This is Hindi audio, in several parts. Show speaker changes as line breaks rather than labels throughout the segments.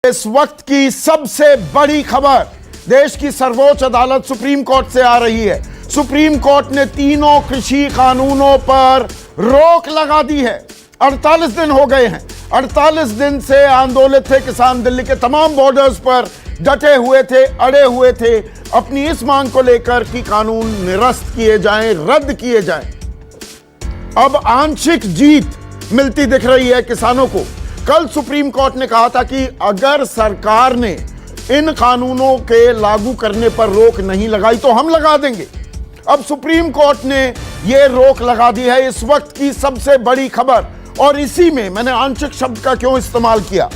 इस वक्त की सबसे बड़ी खबर देश की सर्वोच्च अदालत सुप्रीम कोर्ट से आ रही है। सुप्रीम कोर्ट ने तीनों कृषि कानूनों पर रोक लगा दी है। 48 दिन हो गए हैं। 48 दिन से आंदोलित थे किसान। दिल्ली के तमाम बॉर्डर्स पर डटे हुए थे, अड़े हुए थे अपनी इस मांग को लेकर कि कानून निरस्त किए जाएं, रद्द किए जाएं। अब आंशिक जीत मिलती दिख रही है किसानों को। कल सुप्रीम कोर्ट ने कहा था कि अगर सरकार ने इन कानूनों के लागू करने पर रोक नहीं लगाई तो हम लगा देंगे। अब सुप्रीम कोर्ट ने यह रोक लगा दी है। इस वक्त की सबसे बड़ी खबर, और इसी में मैंने आंशिक शब्द का क्यों इस्तेमाल किया,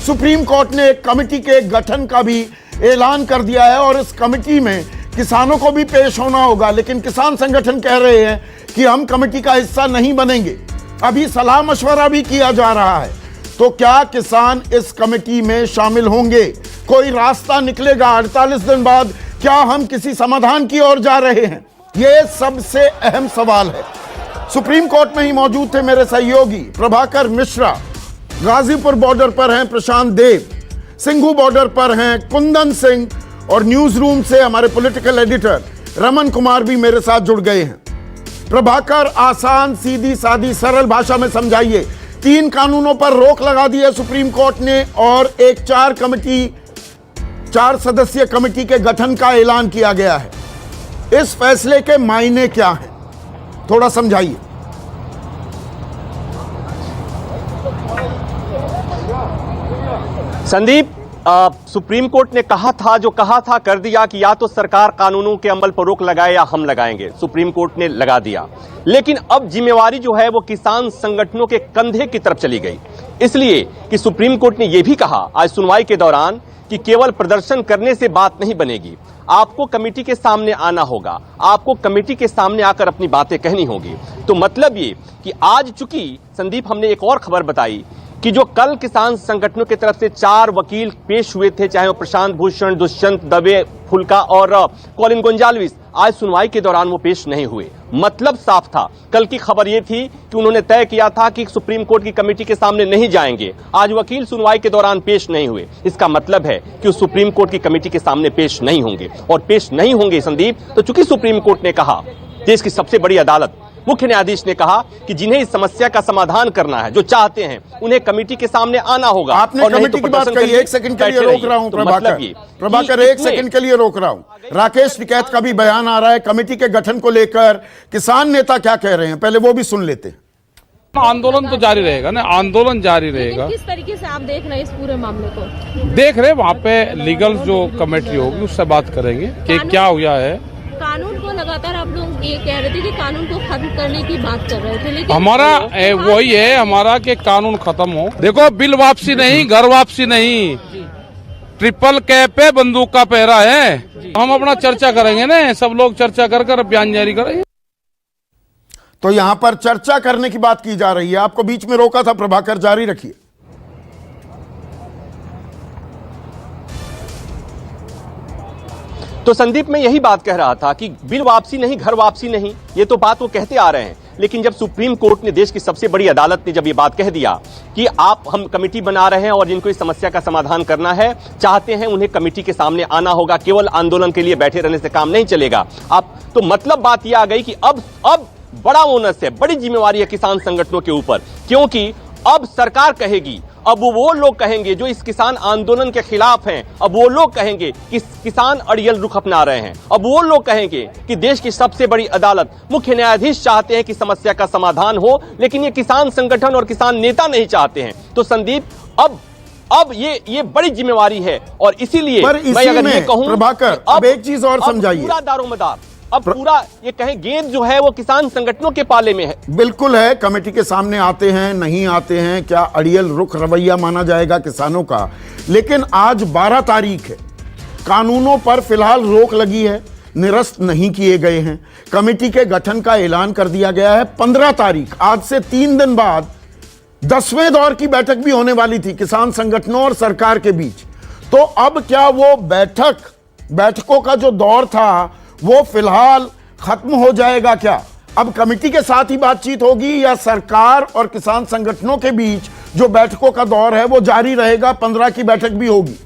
सुप्रीम कोर्ट ने एक कमेटी के गठन का भी ऐलान कर दिया है और इस कमेटी में किसानों को भी पेश होना होगा। लेकिन किसान संगठन कह रहे हैं कि हम कमेटी का हिस्सा नहीं बनेंगे। अभी सलाह मशवरा भी किया जा रहा है। तो क्या किसान इस कमेटी में शामिल होंगे? कोई रास्ता निकलेगा? 48 दिन बाद क्या हम किसी समाधान की ओर जा रहे हैं? यह सबसे अहम सवाल है। सुप्रीम कोर्ट में ही मौजूद थे मेरे सहयोगी प्रभाकर मिश्रा, गाजीपुर बॉर्डर पर हैं प्रशांत देव, सिंघू बॉर्डर पर हैं कुंदन सिंह, और न्यूज रूम से हमारे पॉलिटिकल एडिटर रमन कुमार भी मेरे साथ जुड़ गए हैं। प्रभाकर, आसान सीधी सादी सरल भाषा में समझाइए। 3 कानूनों पर रोक लगा दी है सुप्रीम कोर्ट ने और एक 4 सदस्यीय कमेटी के गठन का ऐलान किया गया है। इस फैसले के मायने क्या हैं, थोड़ा समझाइए।
संदीप, सुप्रीम कोर्ट ने कहा था कर दिया कि या तो सरकार कानूनों के अमल पर रोक लगाए या हम लगाएंगे। सुप्रीम कोर्ट ने लगा दिया, लेकिन अब जिम्मेवारी जो है वो किसान संगठनों के कंधे की तरफ चली गई। इसलिए कि सुप्रीम कोर्ट ने यह भी कहा आज सुनवाई के दौरान कि केवल प्रदर्शन करने से बात नहीं बनेगी, आपको कमेटी के सामने आना होगा, आपको कमेटी के सामने आकर अपनी बातें कहनी होगी। तो मतलब ये कि आज चूंकि संदीप हमने एक और खबर बताई कि जो कल किसान संगठनों की तरफ से 4 वकील पेश हुए थे, चाहे वो प्रशांत भूषण, दुष्यंत दवे, फुल्का और कॉलिन गोंजाल्विस, आज सुनवाई के दौरान वो पेश नहीं हुए। मतलब साफ था। कल की खबर ये थी कि उन्होंने तय किया था कि सुप्रीम कोर्ट की कमेटी के सामने नहीं जाएंगे। आज वकील सुनवाई के दौरान पेश नहीं हुए। इसका मतलब है कि वो सुप्रीम कोर्ट की कमेटी के सामने पेश नहीं होंगे, और पेश नहीं होंगे संदीप तो चूंकि सुप्रीम कोर्ट ने कहा, देश की सबसे बड़ी अदालत, मुख्य न्यायाधीश ने कहा कि जिन्हें इस समस्या का समाधान करना है, जो चाहते हैं, उन्हें कमेटी के सामने आना होगा।
आपने कमेटी की बात कही, 1 सेकंड के लिए रोक रहा हूं प्रभाकर, 1 सेकंड के लिए रोक रहा हूं। राकेश टिकैत का भी बयान आ रहा है कमेटी के गठन को लेकर। किसान नेता क्या कह रहे हैं, पहले वो भी सुन लेते हैं।
आंदोलन तो जारी रहेगा ना, आंदोलन जारी रहेगा।
किस तरीके से आप देख रहे हैं इस पूरे मामले को?
देख रहे, वहाँ पे लीगल जो कमेटी होगी उससे बात करेंगे कि क्या हुआ है।
कानून को लगातार आप लोग ये कह रहे थे कि कानून को खत्म करने की बात कर रहे थे, लेकिन
हमारा वही है हमारा कि कानून खत्म हो। देखो, बिल वापसी नहीं, घर वापसी नहीं, ट्रिपल कैप पे बंदूक का पहरा है। हम अपना चर्चा करेंगे ना, सब लोग चर्चा कर बयान जारी करेंगे।
तो यहां पर चर्चा करने की बात की जा रही है। आपको बीच में रोका था प्रभाकर, जारी रखिए।
तो संदीप, मैं यही बात कह रहा था कि बिल वापसी नहीं, घर वापसी नहीं, ये तो बात वो कहते आ रहे हैं। लेकिन जब सुप्रीम कोर्ट ने, देश की सबसे बड़ी अदालत ने जब ये बात कह दिया कि हम कमेटी बना रहे हैं और जिनको इस समस्या का समाधान करना है, चाहते हैं, उन्हें कमेटी के सामने आना होगा, केवल आंदोलन के लिए बैठे रहने से काम नहीं चलेगा। अब तो मतलब बात यह आ गई कि अब बड़ा ओनस है, बड़ी जिम्मेवारी है किसान संगठनों के ऊपर, क्योंकि अब सरकार कहेगी, अब वो लोग कहेंगे जो इस किसान आंदोलन के खिलाफ हैं, अब वो लोग कहेंगे कि किसान अड़ियल रुख अपना रहे हैं, अब वो लोग कहेंगे कि देश की सबसे बड़ी अदालत, मुख्य न्यायाधीश चाहते हैं कि समस्या का समाधान हो, लेकिन ये किसान संगठन और किसान नेता नहीं चाहते हैं। तो संदीप, अब ये बड़ी जिम्मेवारी है, और इसीलिए मैं अगर ये कहूं
प्रभाकर, अब एक चीज और समझाइए।
पूरा दारोमदार, अब पूरा ये कहें गेंद जो है वो किसान संगठनों के पाले में है।
बिल्कुल है, कमेटी के सामने आते हैं, नहीं आते हैं, क्या अड़ियल रुख रवैया माना जाएगा किसानों का। लेकिन आज 12 तारीख है, कानूनों पर फिलहाल रोक लगी है, निरस्त नहीं किए गए हैं। कमेटी के गठन का ऐलान कर दिया गया है 15 तारीख, आज से 3 दिन बाद 10वें दौर की बैठक भी होने वाली थी किसान संगठनों और सरकार के बीच। तो अब क्या वो बैठकों का जो दौर था वो फिलहाल खत्म हो जाएगा क्या? अब कमेटी के साथ ही बातचीत होगी या सरकार और किसान संगठनों के बीच जो बैठकों का दौर है वो जारी रहेगा, 15 की बैठक भी होगी।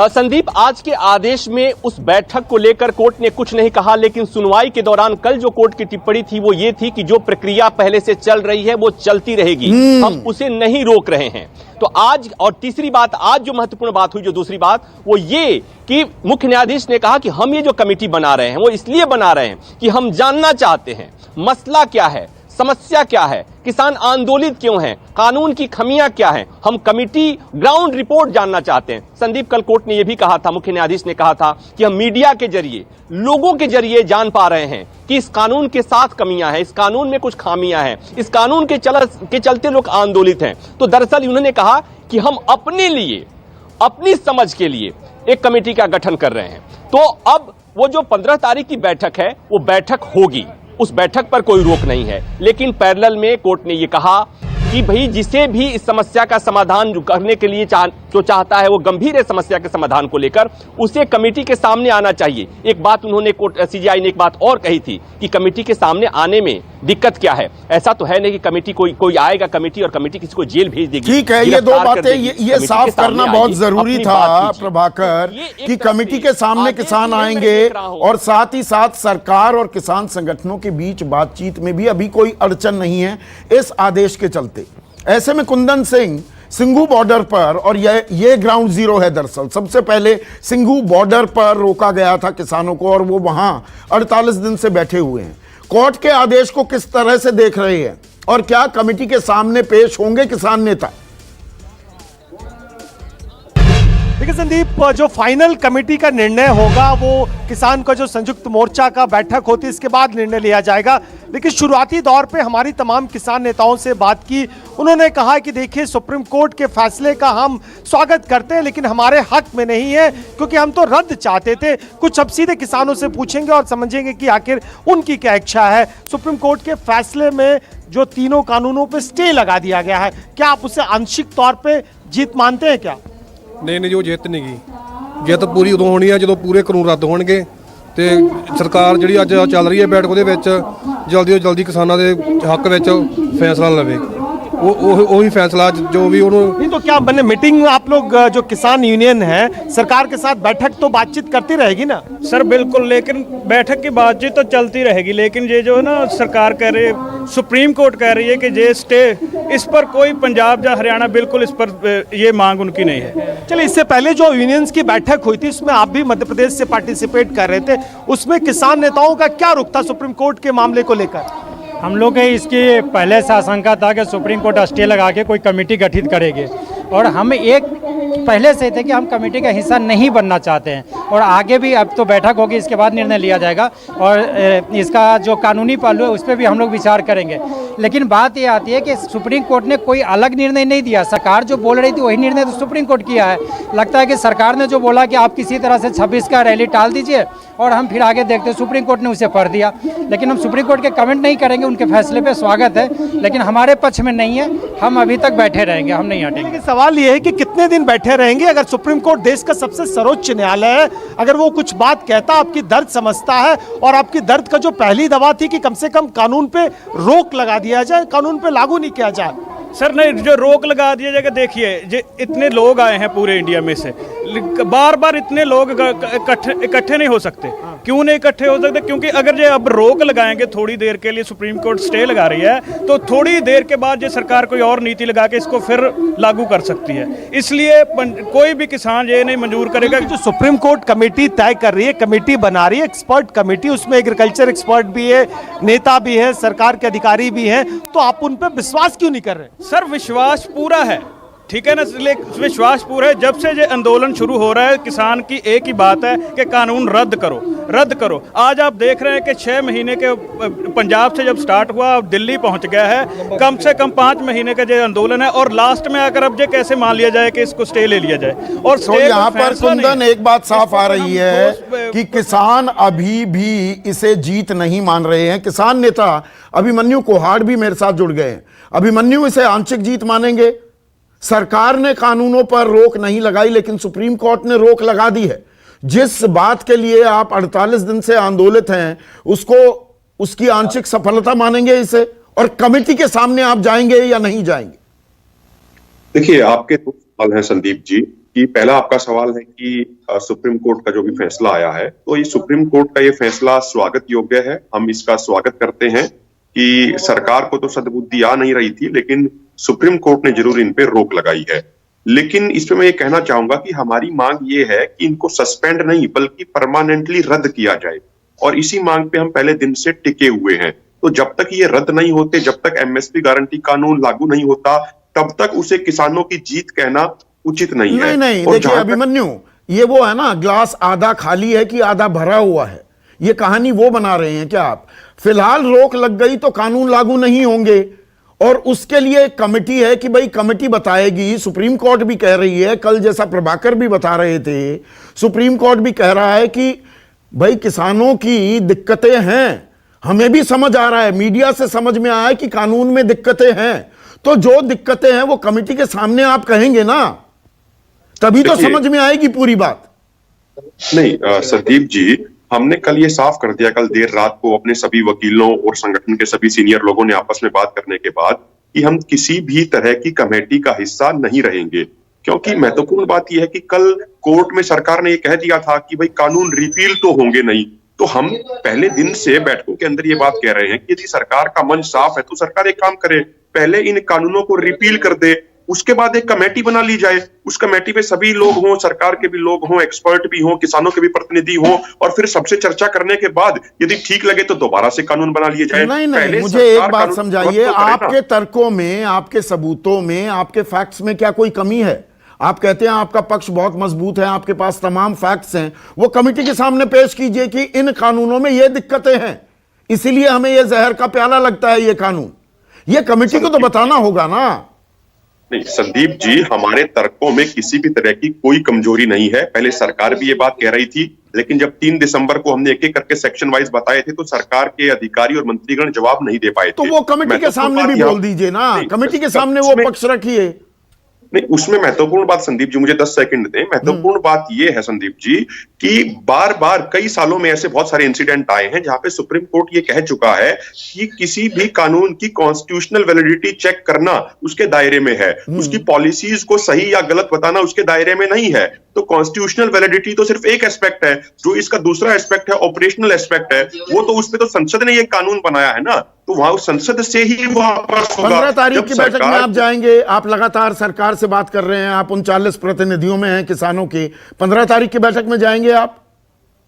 संदीप, आज के आदेश में उस बैठक को लेकर कोर्ट ने कुछ नहीं कहा, लेकिन सुनवाई के दौरान कल जो कोर्ट की टिप्पणी थी वो ये थी कि जो प्रक्रिया पहले से चल रही है वो चलती रहेगी, हम उसे नहीं रोक रहे हैं। तो आज, और तीसरी बात, आज जो महत्वपूर्ण बात हुई, जो दूसरी बात, वो ये कि मुख्य न्यायाधीश ने कहा कि हम ये जो कमेटी बना रहे हैं वो इसलिए बना रहे हैं कि हम जानना चाहते हैं मसला क्या है, समस्या क्या है, किसान आंदोलित क्यों हैं, कानून की खमियां क्या हैं, हम कमिटी ग्राउंड रिपोर्ट जानना चाहते हैं। संदीप, कल कोर्ट ने यह भी कहा था, मुख्य न्यायाधीश ने कहा था कि हम मीडिया के जरिए, लोगों के जरिए जान पा रहे हैं कि इस कानून के साथ कमियां हैं, इस कानून में कुछ खामियां हैं, इस कानून के चलते लोग आंदोलित हैं। तो दरअसल उन्होंने कहा कि हम अपने लिए, अपनी समझ के लिए एक कमेटी का गठन कर रहे हैं। तो अब वो जो 15 तारीख की बैठक है वो बैठक होगी, उस बैठक पर कोई रोक नहीं है। लेकिन पैरेलल में कोर्ट ने यह कहा कि भाई जिसे भी इस समस्या का समाधान करने के लिए जो चाहता है, वो गंभीर है समस्या के समाधान को लेकर, उसे कमेटी के सामने आना चाहिए। एक बात उन्होंने सीजीआई ने एक बात और कही थी कि कमेटी के सामने आने में दिक्कत क्या है। ऐसा तो है नहीं कि कमेटी कोई आएगा कमेटी और कमेटी किसी को जेल भेज देगी।
ठीक है, ये दो बातें ये साफ करना बहुत जरूरी था प्रभाकर, कि कमेटी के सामने किसान आएंगे और साथ ही साथ सरकार और किसान संगठनों के बीच बातचीत में भी अभी कोई अड़चन नहीं है इस आदेश के चलते। ऐसे में कुंदन सिंह, सिंघू बॉर्डर पर, और ये ग्राउंड जीरो है दरअसल, सबसे पहले सिंघू बॉर्डर पर रोका गया था किसानों को और वो वहां 48 दिन से बैठे हुए हैं। कोर्ट के आदेश को किस तरह से देख रहे हैं और क्या कमेटी के सामने पेश होंगे किसान नेता?
देखिए संदीप, जो फाइनल कमेटी का निर्णय होगा वो किसान का जो संयुक्त मोर्चा का बैठक होती है इसके बाद निर्णय लिया जाएगा। लेकिन शुरुआती दौर पे हमारी तमाम किसान नेताओं से बात की, उन्होंने कहा कि देखिए सुप्रीम कोर्ट के फैसले का हम स्वागत करते हैं लेकिन हमारे हक में नहीं है, क्योंकि हम तो रद्द चाहते थे। कुछ अब सीधे किसानों से पूछेंगे और समझेंगे कि आखिर उनकी क्या इच्छा है। सुप्रीम कोर्ट के फैसले में जो तीनों कानूनों पर स्टे लगा दिया गया है, क्या आप उसे आंशिक तौर पर जीत मानते हैं क्या?
नहीं, जो ਜਿੱਤ ਨਹੀਂ ਗਈ। ਜਿੱਤ ਪੂਰੀ ਉਦੋਂ ਹੋਣੀ ਆ ਜਦੋਂ ਪੂਰੇ ਕਾਨੂੰਨ ਰੱਦ ਹੋਣਗੇ ਤੇ ਸਰਕਾਰ ਜਿਹੜੀ ਅੱਜ ਚੱਲ ਰਹੀ ਹੈ ਬੈਠਕ ਉਹਦੇ ਵਿੱਚ ਜਲਦੀ ਤੋਂ ਜਲਦੀ ਕਿਸਾਨਾਂ ਦੇ ਹੱਕ ਵਿੱਚ ਫੈਸਲਾ ਲਵੇ। वही फैसला जो भी उन्होंने।
नहीं तो क्या बने मीटिंग आप लोग जो किसान यूनियन है सरकार के साथ बैठक तो बातचीत करती रहेगी ना?
सर बिल्कुल, लेकिन बैठक की बातचीत तो चलती रहेगी, लेकिन ये जो है ना सरकार कह रही है, सुप्रीम कोर्ट कह रही है कि ये स्टे, इस पर कोई पंजाब या हरियाणा बिल्कुल इस पर ये मांग उनकी नहीं है।
चलिए, इससे पहले जो यूनियंस की बैठक हुई थी उसमें आप भी मध्य प्रदेश से पार्टिसिपेट कर रहे थे, उसमें किसान नेताओं का क्या रुख था सुप्रीम कोर्ट के मामले को लेकर?
हम लोग इसकी पहले से आशंका था कि सुप्रीम कोर्ट स्टे लगा के कोई कमेटी गठित करेगी और हम एक पहले से थे कि हम कमेटी का हिस्सा नहीं बनना चाहते हैं और आगे भी अब तो बैठक होगी, इसके बाद निर्णय लिया जाएगा और इसका जो कानूनी पहलू है उस पर भी हम लोग विचार करेंगे। लेकिन बात ये आती है कि सुप्रीम कोर्ट ने कोई अलग निर्णय नहीं दिया, सरकार जो बोल रही थी वही निर्णय तो सुप्रीम कोर्ट किया है। लगता है कि सरकार ने जो बोला कि आप किसी तरह से 26 का रैली टाल दीजिए और हम फिर आगे देखते हैं, सुप्रीम कोर्ट ने उसे पढ़ दिया। लेकिन हम सुप्रीम कोर्ट के कमेंट नहीं करेंगे, उनके फैसले पे स्वागत है, लेकिन हमारे पक्ष में नहीं है, हम अभी तक बैठे रहेंगे, हम नहीं हटेंगे।
सवाल ये है कि कितने दिन बैठे रहेंगे? अगर सुप्रीम कोर्ट देश का सबसे सर्वोच्च न्यायालय है, अगर वो कुछ बात कहता, आपकी दर्द समझता है और आपकी दर्द का जो पहली दवा थी कि कम से कम कानून पे रोक लगा दिया जाए, कानून पे लागू नहीं किया जाए।
सर नहीं, जो रोक लगा दिया जाएगा, देखिए इतने लोग आए हैं पूरे इंडिया में से, बार बार इतने लोग इकट्ठे नहीं हो सकते। क्यों नहीं इकट्ठे हो सकते? क्योंकि अगर ये अब रोक लगाएंगे थोड़ी देर के लिए, सुप्रीम कोर्ट स्टे लगा रही है, तो थोड़ी देर के बाद ये सरकार कोई और नीति लगा के इसको फिर लागू कर सकती है। इसलिए कोई भी किसान ये नहीं मंजूर करेगा।
जो सुप्रीम कोर्ट कमेटी तय कर रही है, कमेटी बना रही है, एक्सपर्ट कमेटी, उसमें एग्रीकल्चर एक्सपर्ट भी है, नेता भी है, सरकार के अधिकारी भी हैं, तो आप उन पर विश्वास क्यों नहीं कर रहे?
सर विश्वास पूरा है, ठीक है ना, विश्वास पूरा है। जब से ये आंदोलन शुरू हो रहा है, किसान की एक ही बात है कि कानून रद्द करो, रद्द करो। आज आप देख रहे हैं कि 6 महीने के पंजाब से जब स्टार्ट हुआ अब दिल्ली पहुंच गया है, कम से कम 5 महीने का जो आंदोलन है, और लास्ट में आकर अब ये कैसे मान लिया जाए कि इसको स्टे ले लिया जाए। और
तो यहाँ पर कुंदन एक बात साफ आ रही है कि किसान अभी भी इसे जीत नहीं मान रहे हैं। किसान नेता अभिमन्यु कोहाड़ भी मेरे साथ जुड़ गए हैं। अभिमन्यु, इसे आंशिक जीत मानेंगे? सरकार ने कानूनों पर रोक नहीं लगाई लेकिन सुप्रीम कोर्ट ने रोक लगा दी है। जिस बात के लिए आप 48 दिन से आंदोलित हैं उसको उसकी आंशिक सफलता मानेंगे इसे, और कमेटी के सामने आप जाएंगे या नहीं जाएंगे?
देखिए, आपके दो सवाल हैं संदीप जी। कि पहला आपका सवाल है कि सुप्रीम कोर्ट का जो भी फैसला आया है, तो ये सुप्रीम कोर्ट का ये फैसला स्वागत योग्य है। हम इसका स्वागत करते हैं कि सरकार को तो सद्बुद्धि आ नहीं रही थी, लेकिन सुप्रीम कोर्ट ने जरूर इन पे रोक लगाई है। लेकिन इसमें मैं ये कहना चाहूंगा कि हमारी मांग ये है कि इनको सस्पेंड नहीं बल्कि परमानेंटली रद्द किया जाए, और इसी मांग पे हम पहले दिन से टिके हुए हैं। तो जब तक ये रद्द नहीं होते, जब तक एमएसपी गारंटी कानून लागू नहीं होता, तब तक उसे किसानों की जीत कहना उचित नहीं है।
नहीं, देखिए अभिमन्यु, ये वो है ना, ग्लास आधा खाली है कि आधा भरा हुआ है, ये कहानी वो बना रहे हैं क्या आप? फिलहाल रोक लग गई तो कानून लागू नहीं होंगे, और उसके लिए एक कमेटी है कि भाई कमेटी बताएगी। सुप्रीम कोर्ट भी कह रही है, कल जैसा प्रभाकर भी बता रहे थे, सुप्रीम कोर्ट भी कह रहा है कि भाई किसानों की दिक्कतें हैं, हमें भी समझ आ रहा है, मीडिया से समझ में आया है कि कानून में दिक्कतें हैं, तो जो दिक्कतें हैं वो कमेटी के सामने आप कहेंगे ना, तभी तो समझ में आएगी पूरी बात।
नहीं संदीप जी, हमने कल ये साफ कर दिया, कल देर रात को अपने सभी वकीलों और संगठन के सभी सीनियर लोगों ने आपस में बात करने के बाद, कि हम किसी भी तरह की कमेटी का हिस्सा नहीं रहेंगे। क्योंकि महत्वपूर्ण बात यह है कि कल कोर्ट में सरकार ने ये कह दिया था कि भाई कानून रिपील तो होंगे नहीं। तो हम पहले दिन से बैठकों के अंदर ये बात कह रहे हैं कि यदि सरकार का मन साफ है तो सरकार एक काम करे, पहले इन कानूनों को रिपील कर दे, उसके बाद एक कमेटी बना ली जाए। उस कमेटी में सभी लोग हों, सरकार के भी लोग हों, एक्सपर्ट भी हों, किसानों के भी प्रतिनिधि हों, और फिर सबसे चर्चा करने के बाद यदि ठीक लगे तो दोबारा से कानून बना लिया जाए।
नहीं, मुझे एक बात समझाइए, आपके तर्कों में, आपके सबूतों में, आपके फैक्ट्स में क्या कोई कमी है? आप कहते हैं आपका पक्ष बहुत मजबूत है, आपके पास तमाम फैक्ट्स हैं, वो कमेटी के सामने पेश कीजिए कि इन कानूनों में ये दिक्कतें हैं, इसीलिए हमें ये जहर का प्याला लगता है ये कानून। ये कमेटी को तो बताना होगा ना।
नहीं संदीप जी, हमारे तर्कों में किसी भी तरह की कोई कमजोरी नहीं है। पहले सरकार भी ये बात कह रही थी, लेकिन जब 3 दिसंबर को हमने एक एक करके सेक्शन वाइज बताए थे तो सरकार के अधिकारी और मंत्रीगण जवाब नहीं दे पाए थे।
तो वो कमेटी के सामने भी बोल दीजिए ना, कमेटी के सामने वो पक्ष रखिए।
नहीं, उसमें महत्वपूर्ण बात संदीप जी, मुझे 10 सेकंड दें। महत्वपूर्ण बात यह है संदीप जी कि बार बार कई सालों में ऐसे बहुत सारे इंसिडेंट आए हैं जहां पे सुप्रीम कोर्ट ये कह चुका है कि किसी भी कानून की कॉन्स्टिट्यूशनल वैलिडिटी चेक करना उसके दायरे में है, उसकी पॉलिसीज को सही या गलत बताना उसके दायरे में नहीं है। तो कॉन्स्टिट्यूशनल वैलिडिटी तो सिर्फ एक एस्पेक्ट है, जो इसका दूसरा एस्पेक्ट है ऑपरेशनल एस्पेक्ट है, वो तो उसमें तो संसद ने ये कानून बनाया है ना, तो वहां संसद से ही वापस होगा।
15 तारीख की बैठक में आप जाएंगे, आप लगातार सरकार से बात कर रहे हैं, आप 39 प्रतिनिधियों में हैं किसानों की, 15 तारीख की बैठक में जाएंगे आप?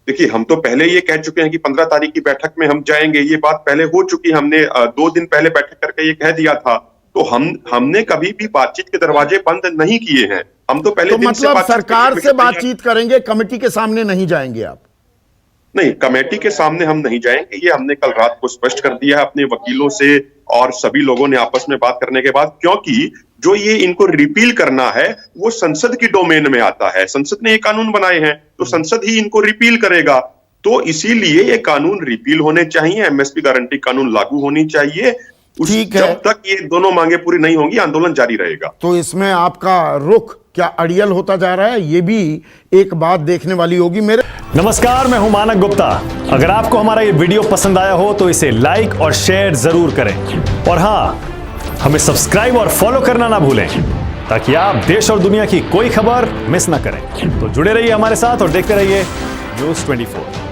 देखिए, हम तो पहले ये कह चुके हैं कि 15 तारीख की बैठक में हम जाएंगे, ये बात पहले हो चुकी, हमने 2 दिन पहले बैठक करके ये कह दिया था। तो हमने कभी भी बातचीत के दरवाजे बंद नहीं किए हैं, हम तो पहले दिन से
मतलब सरकार से बातचीत करेंगे, कमेटी के सामने नहीं जाएंगे आप?
नहीं, कमेटी के सामने हम नहीं जाएंगे, ये हमने कल रात को स्पष्ट कर दिया है अपने वकीलों से और सभी लोगों ने आपस में बात करने के बाद, क्योंकि जो ये इनको रिपील करना है वो संसद की डोमेन में आता है। संसद ने ये कानून बनाए हैं तो संसद ही इनको रिपील करेगा। तो इसीलिए ये कानून रिपील होने चाहिए, एमएसपी गारंटी कानून लागू होनी चाहिए।
ठीक है,
जब तक ये दोनों मांगे पूरी नहीं होंगी आंदोलन जारी रहेगा।
तो इसमें आपका रुख क्या अड़ियल होता जा रहा है, ये भी एक बात देखने वाली होगी। मेरे
नमस्कार, मैं हूं मानक गुप्ता। अगर आपको हमारा ये वीडियो पसंद आया हो तो इसे लाइक और शेयर जरूर करें, और हाँ, हमें सब्सक्राइब और फॉलो करना ना भूलें ताकि आप देश और दुनिया की कोई खबर मिस ना करें। तो जुड़े रहिए हमारे साथ और देखते रहिए न्यूज़ 24।